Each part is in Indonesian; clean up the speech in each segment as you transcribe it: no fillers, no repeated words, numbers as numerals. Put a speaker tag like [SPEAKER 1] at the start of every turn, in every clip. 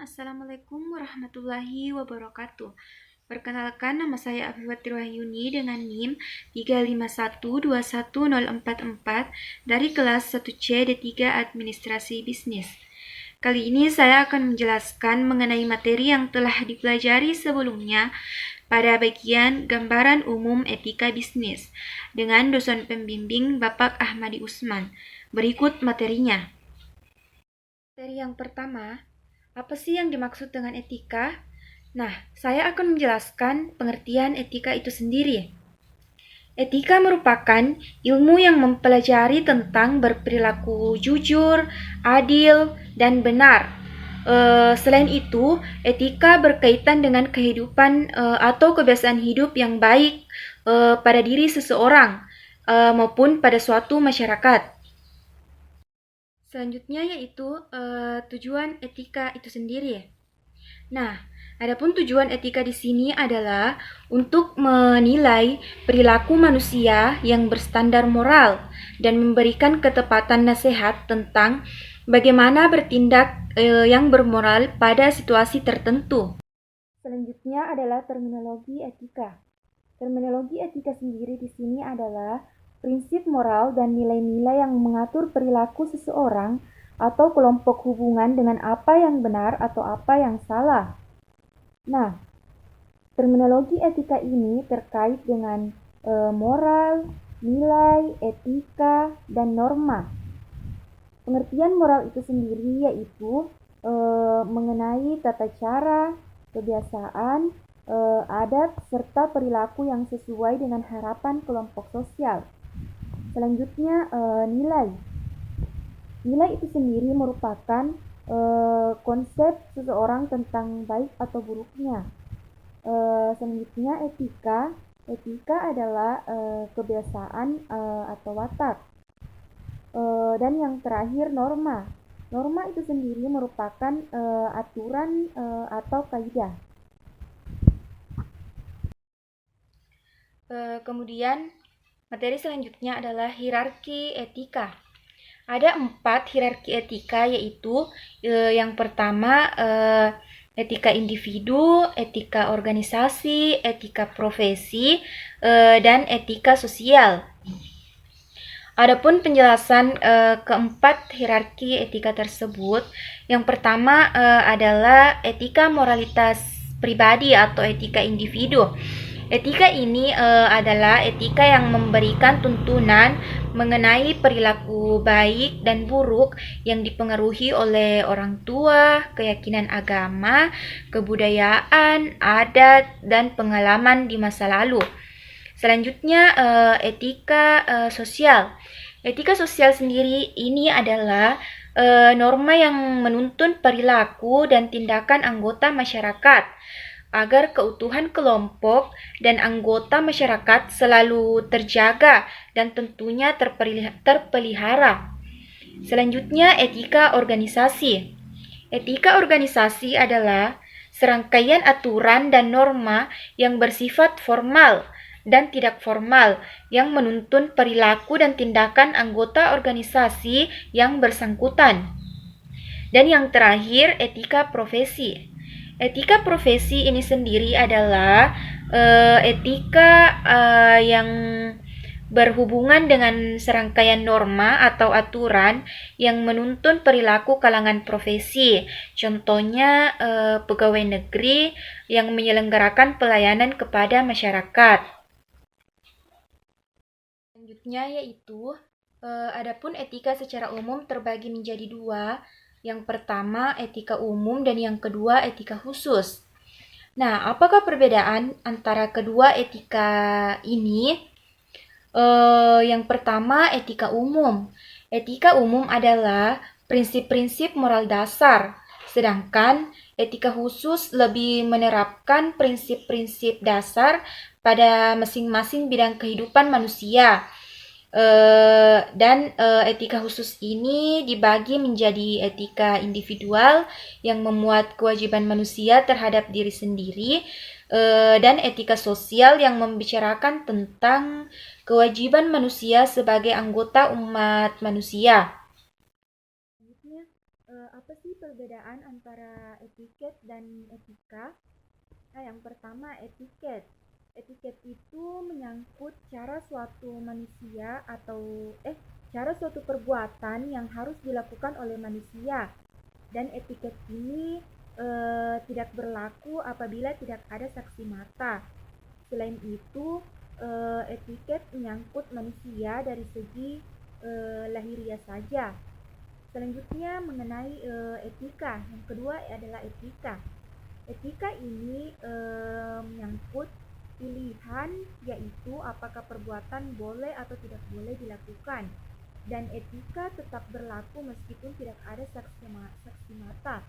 [SPEAKER 1] Assalamualaikum warahmatullahi wabarakatuh. Perkenalkan, nama saya Afifathri Wahyuni dengan NIM 351210444 dari kelas 1C D3 Administrasi Bisnis. Kali ini saya akan menjelaskan mengenai materi yang telah dipelajari sebelumnya pada bagian gambaran umum etika bisnis dengan dosen pembimbing Bapak Ahmadi Usman. Berikut materinya. Materi yang pertama, apa sih yang dimaksud dengan etika? Nah, saya akan menjelaskan pengertian etika itu sendiri. Etika merupakan ilmu yang mempelajari tentang berperilaku jujur, adil, dan benar. Selain itu, etika berkaitan dengan kehidupan atau kebiasaan hidup yang baik pada diri seseorang maupun pada suatu masyarakat. Selanjutnya yaitu tujuan etika itu sendiri. Nah, adapun tujuan etika di sini adalah untuk menilai perilaku manusia yang berstandar moral dan memberikan ketepatan nasihat tentang bagaimana bertindak yang bermoral pada situasi tertentu. Selanjutnya adalah terminologi etika. Terminologi etika sendiri di sini adalah prinsip moral dan nilai-nilai yang mengatur perilaku seseorang atau kelompok hubungan dengan apa yang benar atau apa yang salah. Nah, terminologi etika ini terkait dengan moral, nilai, etika, dan norma. Pengertian moral itu sendiri yaitu mengenai tata cara, kebiasaan, adat, serta perilaku yang sesuai dengan harapan kelompok sosial. Selanjutnya, nilai. Nilai itu sendiri merupakan konsep seseorang tentang baik atau buruknya. Selanjutnya, etika. Etika adalah kebiasaan atau watak. Dan yang terakhir, norma. Norma itu sendiri merupakan aturan atau kaidah. Kemudian, materi selanjutnya adalah hierarki etika. Ada 4 hierarki etika, yaitu yang pertama etika individu, etika organisasi, etika profesi, dan etika sosial. Adapun penjelasan keempat hierarki etika tersebut, yang pertama adalah etika moralitas pribadi atau etika individu. Etika ini adalah etika yang memberikan tuntunan mengenai perilaku baik dan buruk yang dipengaruhi oleh orang tua, keyakinan agama, kebudayaan, adat, dan pengalaman di masa lalu. Selanjutnya, etika sosial. Etika sosial sendiri ini adalah norma yang menuntun perilaku dan tindakan anggota masyarakat agar keutuhan kelompok dan anggota masyarakat selalu terjaga dan tentunya terpelihara. Selanjutnya, etika organisasi. Etika organisasi adalah serangkaian aturan dan norma yang bersifat formal dan tidak formal yang menuntun perilaku dan tindakan anggota organisasi yang bersangkutan. Dan yang terakhir, etika profesi. Etika profesi ini sendiri adalah etika yang berhubungan dengan serangkaian norma atau aturan yang menuntun perilaku kalangan profesi. Contohnya pegawai negeri yang menyelenggarakan pelayanan kepada masyarakat. Selanjutnya yaitu adapun etika secara umum terbagi menjadi 2. Yang pertama etika umum dan yang kedua etika khusus. Nah, apakah perbedaan antara kedua etika ini? Yang pertama etika umum. Etika umum adalah prinsip-prinsip moral dasar, sedangkan etika khusus lebih menerapkan prinsip-prinsip dasar pada masing-masing bidang kehidupan manusia. Dan etika khusus ini dibagi menjadi etika individual yang memuat kewajiban manusia terhadap diri sendiri, dan etika sosial yang membicarakan tentang kewajiban manusia sebagai anggota umat manusia. Apa sih perbedaan antara etiket dan etika? Nah, yang pertama etiket. Etiket itu menyangkut cara suatu manusia atau cara suatu perbuatan yang harus dilakukan oleh manusia. Dan etiket ini tidak berlaku apabila tidak ada saksi mata. Selain itu, etiket menyangkut manusia dari segi lahiriah saja. Selanjutnya mengenai etika. Yang kedua adalah etika. Etika ini menyangkut pilihan, yaitu apakah perbuatan boleh atau tidak boleh dilakukan. Dan etika tetap berlaku meskipun tidak ada saksi mata.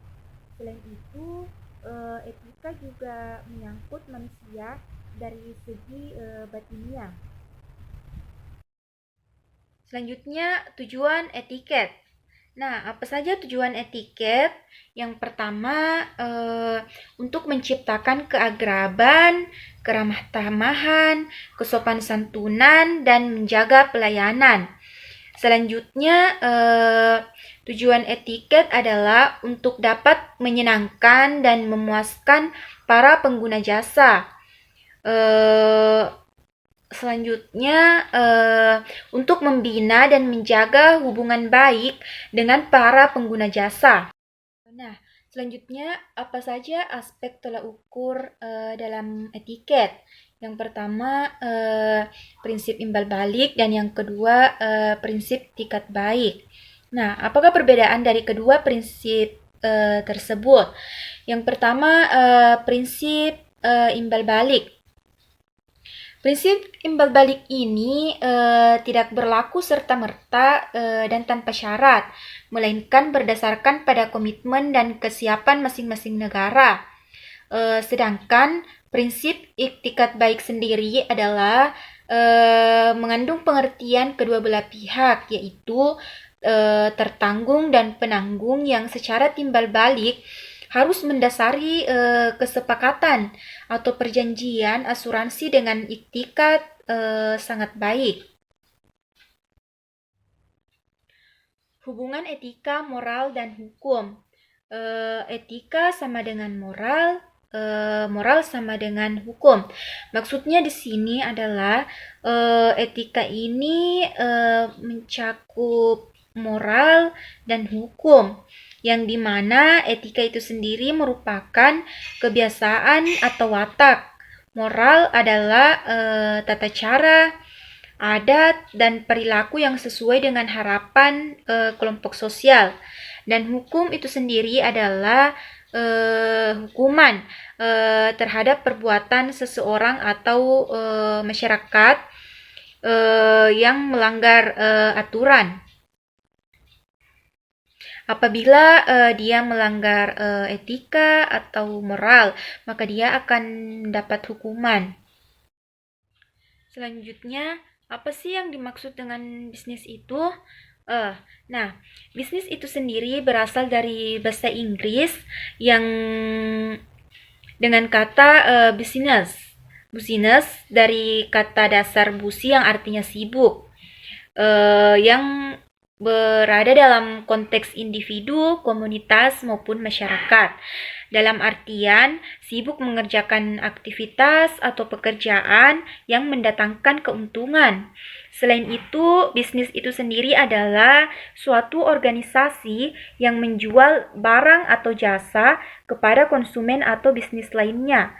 [SPEAKER 1] Selain itu, etika juga menyangkut manusia dari segi batiniah. Selanjutnya, tujuan etiket. Nah, apa saja tujuan etiket? Yang pertama, untuk menciptakan keagraban, keramah tamahan, kesopan santunan, dan menjaga pelayanan. Selanjutnya, tujuan etiket adalah untuk dapat menyenangkan dan memuaskan para pengguna jasa. Selanjutnya, untuk membina dan menjaga hubungan baik dengan para pengguna jasa. Nah, selanjutnya apa saja aspek tolak ukur dalam etiket? Yang pertama, prinsip imbal balik, dan yang kedua, prinsip etikat baik. Nah, apakah perbedaan dari kedua prinsip tersebut? Yang pertama, prinsip imbal balik. Prinsip imbal balik ini tidak berlaku serta-merta dan tanpa syarat, melainkan berdasarkan pada komitmen dan kesiapan masing-masing negara. Sedangkan prinsip iktikat baik sendiri adalah mengandung pengertian kedua belah pihak, yaitu tertanggung dan penanggung yang secara timbal balik harus mendasari kesepakatan atau perjanjian asuransi dengan iktikat sangat baik. Hubungan etika, moral, dan hukum. Etika sama dengan moral, moral sama dengan hukum. Maksudnya di sini adalah etika ini mencakup moral dan hukum, yang dimana etika itu sendiri merupakan kebiasaan atau watak. Moral adalah tata cara, adat, dan perilaku yang sesuai dengan harapan kelompok sosial. Dan hukum itu sendiri adalah hukuman terhadap perbuatan seseorang atau masyarakat yang melanggar aturan. Apabila dia melanggar etika atau moral, maka dia akan dapat hukuman. Selanjutnya, apa sih yang dimaksud dengan bisnis itu? Nah, bisnis itu sendiri berasal dari bahasa Inggris yang dengan kata business. Business dari kata dasar busi yang artinya sibuk, yang berada dalam konteks individu, komunitas, maupun masyarakat. Dalam artian sibuk mengerjakan aktivitas atau pekerjaan yang mendatangkan keuntungan. Selain itu, bisnis itu sendiri adalah suatu organisasi yang menjual barang atau jasa kepada konsumen atau bisnis lainnya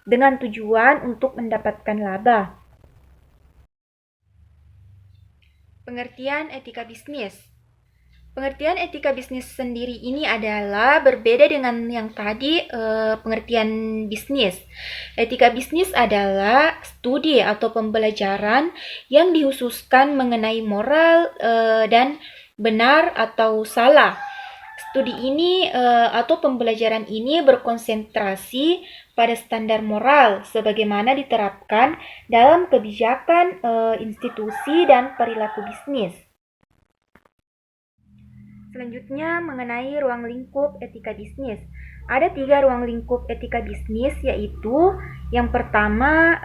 [SPEAKER 1] dengan tujuan untuk mendapatkan laba. Pengertian etika bisnis. Pengertian etika bisnis sendiri ini adalah berbeda dengan yang tadi pengertian bisnis. Etika bisnis adalah studi atau pembelajaran yang dikhususkan mengenai moral dan benar atau salah. Studi ini atau pembelajaran ini berkonsentrasi pada standar moral sebagaimana diterapkan dalam kebijakan institusi dan perilaku bisnis. Selanjutnya mengenai ruang lingkup etika bisnis. Ada 3 ruang lingkup etika bisnis, yaitu yang pertama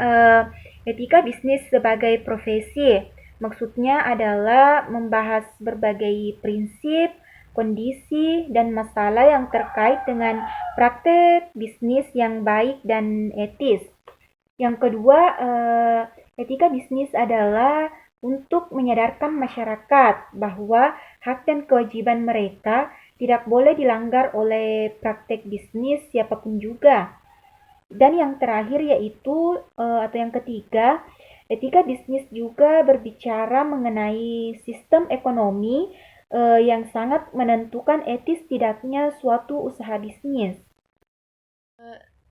[SPEAKER 1] etika bisnis sebagai profesi. Maksudnya adalah membahas berbagai prinsip, kondisi, dan masalah yang terkait dengan praktek bisnis yang baik dan etis. Yang kedua, etika bisnis adalah untuk menyadarkan masyarakat bahwa hak dan kewajiban mereka tidak boleh dilanggar oleh praktek bisnis siapapun juga. Dan yang terakhir yaitu atau yang ketiga, etika bisnis juga berbicara mengenai sistem ekonomi yang sangat menentukan etis tidaknya suatu usaha bisnis.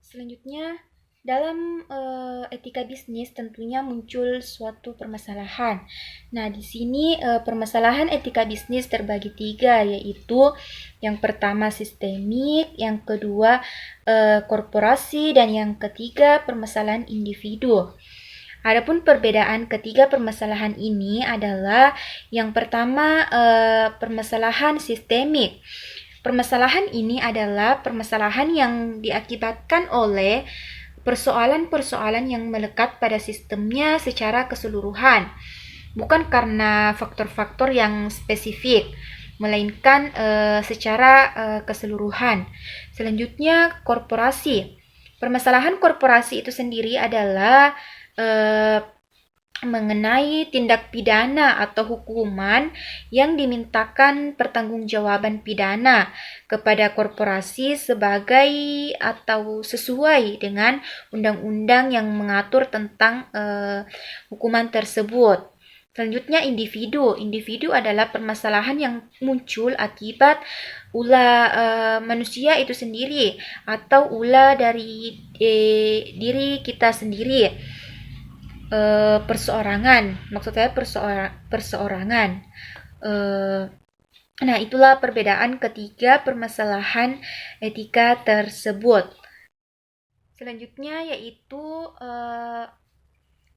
[SPEAKER 1] Selanjutnya, dalam etika bisnis tentunya muncul suatu permasalahan. Nah, di sini permasalahan etika bisnis terbagi tiga, yaitu yang pertama sistemik, yang kedua korporasi, dan yang ketiga permasalahan individu. Adapun perbedaan ketiga permasalahan ini adalah yang pertama permasalahan sistemik. Permasalahan ini adalah permasalahan yang diakibatkan oleh persoalan-persoalan yang melekat pada sistemnya secara keseluruhan, bukan karena faktor-faktor yang spesifik, melainkan secara keseluruhan. Selanjutnya, korporasi. Permasalahan korporasi itu sendiri adalah mengenai tindak pidana atau hukuman yang dimintakan pertanggungjawaban pidana kepada korporasi sebagai atau sesuai dengan undang-undang yang mengatur tentang hukuman tersebut. Selanjutnya individu. Individu adalah permasalahan yang muncul akibat ulah manusia itu sendiri atau ulah dari diri kita sendiri. Perseorangan, maksud saya perseorangan. Nah, itulah perbedaan ketiga permasalahan etika tersebut. Selanjutnya yaitu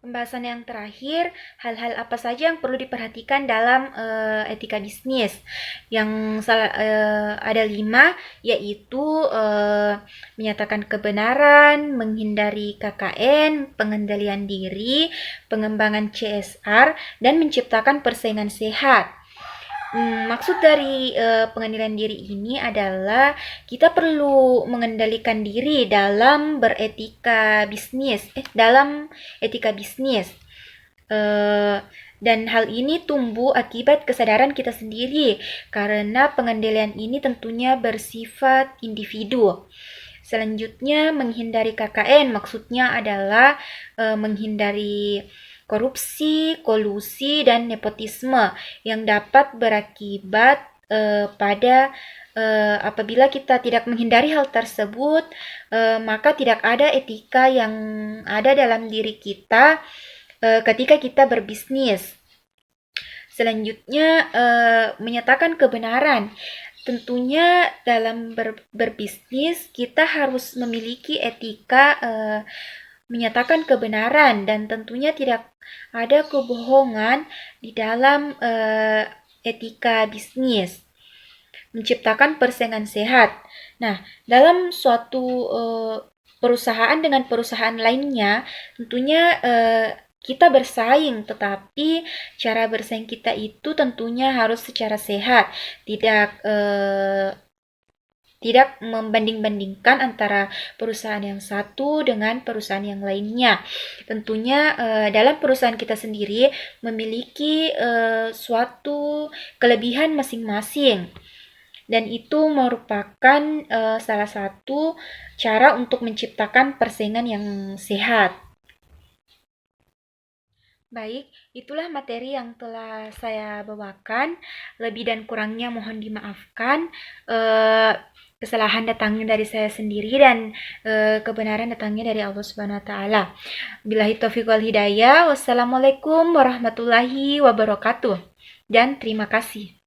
[SPEAKER 1] pembahasan yang terakhir, hal-hal apa saja yang perlu diperhatikan dalam etika bisnis. Yang ada 5, yaitu menyatakan kebenaran, menghindari KKN, pengendalian diri, pengembangan CSR, dan menciptakan persaingan sehat. Maksud dari pengendalian diri ini adalah kita perlu mengendalikan diri dalam beretika bisnis, dalam etika bisnis. Dan hal ini tumbuh akibat kesadaran kita sendiri karena pengendalian ini tentunya bersifat individu. Selanjutnya, menghindari KKN maksudnya adalah menghindari korupsi, kolusi, dan nepotisme yang dapat berakibat pada apabila kita tidak menghindari hal tersebut, maka tidak ada etika yang ada dalam diri kita ketika kita berbisnis. Selanjutnya, menyatakan kebenaran. Tentunya dalam berbisnis kita harus memiliki etika menyatakan kebenaran dan tentunya tidak ada kebohongan di dalam etika bisnis. Menciptakan persaingan sehat. Nah, dalam suatu perusahaan dengan perusahaan lainnya, tentunya kita bersaing, tetapi cara bersaing kita itu tentunya harus secara sehat, tidak membanding-bandingkan antara perusahaan yang satu dengan perusahaan yang lainnya. Tentunya dalam perusahaan kita sendiri memiliki suatu kelebihan masing-masing. Dan itu merupakan salah satu cara untuk menciptakan persaingan yang sehat. Baik, itulah materi yang telah saya bawakan. Lebih dan kurangnya mohon dimaafkan. Kesalahan datangnya dari saya sendiri dan kebenaran datangnya dari Allah Subhanahu wa taala. Billahi taufiq wal hidayah. Wassalamualaikum warahmatullahi wabarakatuh. Dan terima kasih.